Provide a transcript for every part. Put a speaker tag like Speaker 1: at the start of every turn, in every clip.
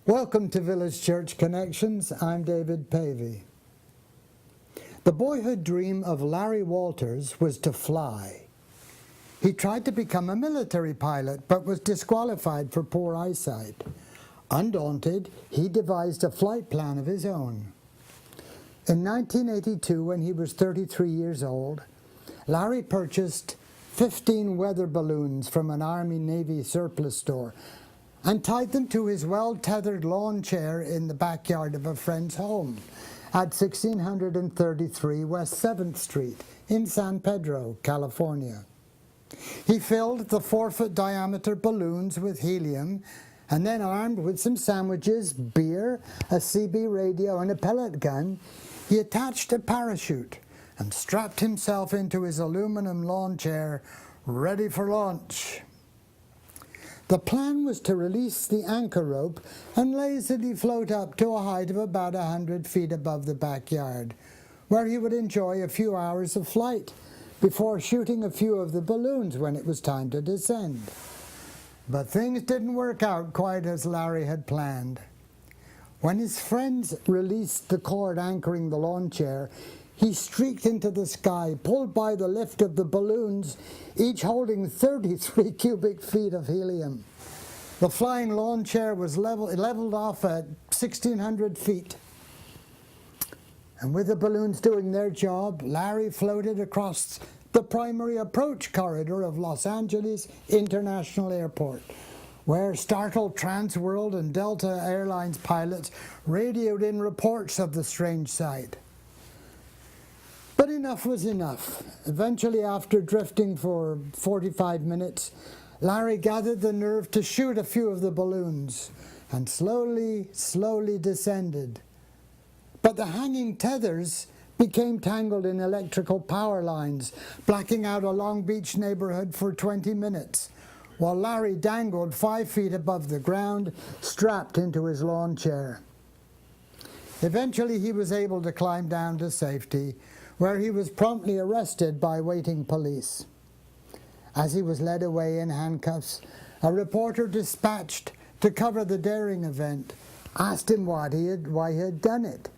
Speaker 1: Welcome to Village Church Connections. I'm David Pavey. The boyhood dream of Larry Walters was to fly. He tried to become a military pilot, but was disqualified for poor eyesight. Undaunted, he devised a flight plan of his own. In 1982, when he was 33 years old, Larry purchased 15 weather balloons from an Army-Navy surplus store and tied them to his well-tethered lawn chair in the backyard of a friend's home at 1633 West 7th Street in San Pedro, California. He filled the 4-foot diameter balloons with helium, and then, armed with some sandwiches, beer, a CB radio, and a pellet gun, he attached a parachute and strapped himself into his aluminum lawn chair, ready for launch. The plan was to release the anchor rope and lazily float up to a height of about 100 feet above the backyard, where he would enjoy a few hours of flight before shooting a few of the balloons when it was time to descend. But things didn't work out quite as Larry had planned. When his friends released the cord anchoring the lawn chair, he streaked into the sky, pulled by the lift of the balloons, each holding 33 cubic feet of helium. The flying lawn chair was leveled off at 1,600 feet. And with the balloons doing their job, Larry floated across the primary approach corridor of Los Angeles International Airport, where startled Transworld and Delta Airlines pilots radioed in reports of the strange sight. But enough was enough. Eventually, after drifting for 45 minutes, Larry gathered the nerve to shoot a few of the balloons and slowly descended. But the hanging tethers became tangled in electrical power lines, blacking out a Long Beach neighborhood for 20 minutes, while Larry dangled 5 feet above the ground, strapped into his lawn chair. Eventually, he was able to climb down to safety, where he was promptly arrested by waiting police. As he was led away in handcuffs, a reporter dispatched to cover the daring event asked him why he had done it.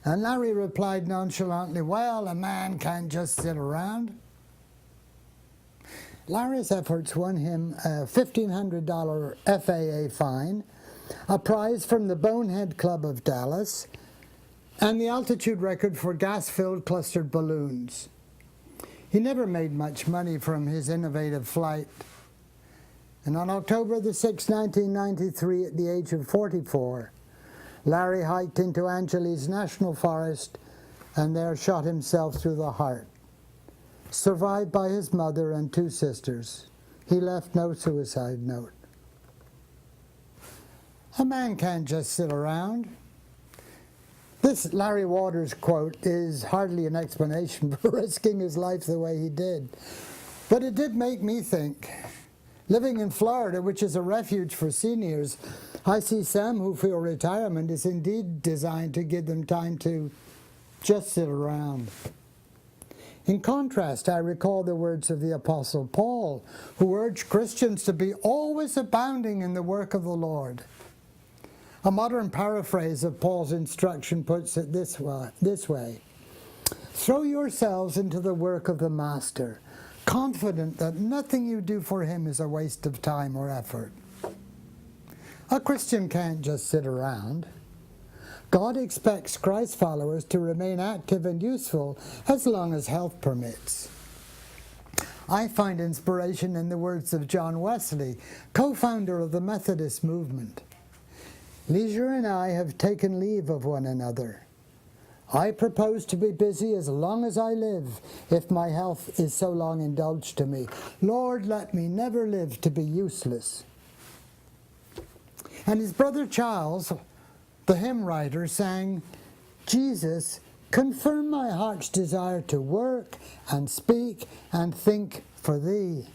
Speaker 1: And Larry replied nonchalantly, "Well, a man can't just sit around." Larry's efforts won him a $1,500 FAA fine, a prize from the Bonehead Club of Dallas, and the altitude record for gas-filled clustered balloons. He never made much money from his innovative flight. And on October the 6th, 1993, at the age of 44, Larry hiked into Angeles National Forest and there shot himself through the heart. Survived by his mother and 2 sisters, he left no suicide note. A man can't just sit around. This Larry Walters quote is hardly an explanation for risking his life the way he did. But it did make me think. Living in Florida, which is a refuge for seniors, I see some who feel retirement is indeed designed to give them time to just sit around. In contrast, I recall the words of the Apostle Paul, who urged Christians to be always abounding in the work of the Lord. A modern paraphrase of Paul's instruction puts it this way: "Throw yourselves into the work of the Master, confident that nothing you do for him is a waste of time or effort." A Christian can't just sit around. God expects Christ followers to remain active and useful as long as health permits. I find inspiration in the words of John Wesley, co-founder of the Methodist movement. "Leisure and I have taken leave of one another. I propose to be busy as long as I live, if my health is so long indulged to me. Lord, let me never live to be useless." And his brother Charles, the hymn writer, sang, "Jesus, confirm my heart's desire to work and speak and think for thee.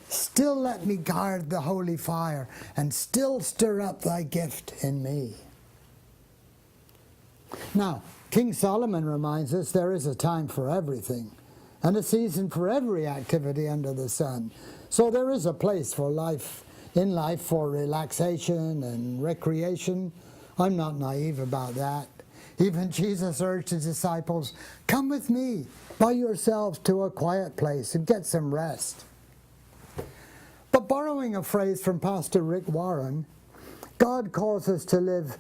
Speaker 1: Still let me guard the holy fire, and still stir up thy gift in me." Now, King Solomon reminds us there is a time for everything, and a season for every activity under the sun. So there is a place for life in life for relaxation and recreation. I'm not naive about that. Even Jesus urged his disciples, "Come with me by yourselves to a quiet place and get some rest." But borrowing a phrase from Pastor Rick Warren, God calls us to live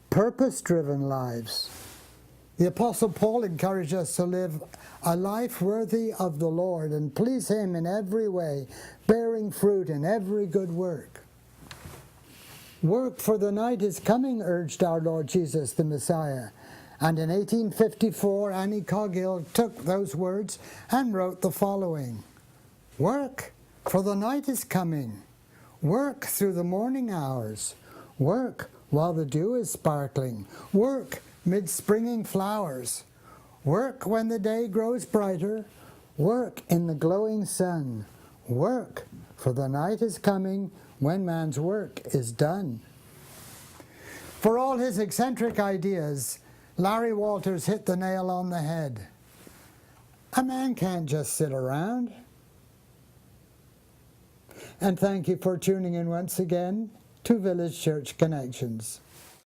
Speaker 1: purpose-driven lives. The Apostle Paul encouraged us to live a life worthy of the Lord and please him in every way, bearing fruit in every good work. Work, for the night is coming, urged our Lord Jesus the Messiah. And in 1854, Annie Coghill took those words and wrote the following: "Work, for the night is coming. Work through the morning hours. Work while the dew is sparkling. Work mid springing flowers. Work when the day grows brighter. Work in the glowing sun. Work, for the night is coming when man's work is done." For all his eccentric ideas, Larry Walters hit the nail on the head. A man can't just sit around. And thank you for tuning in once again to Village Church Connections.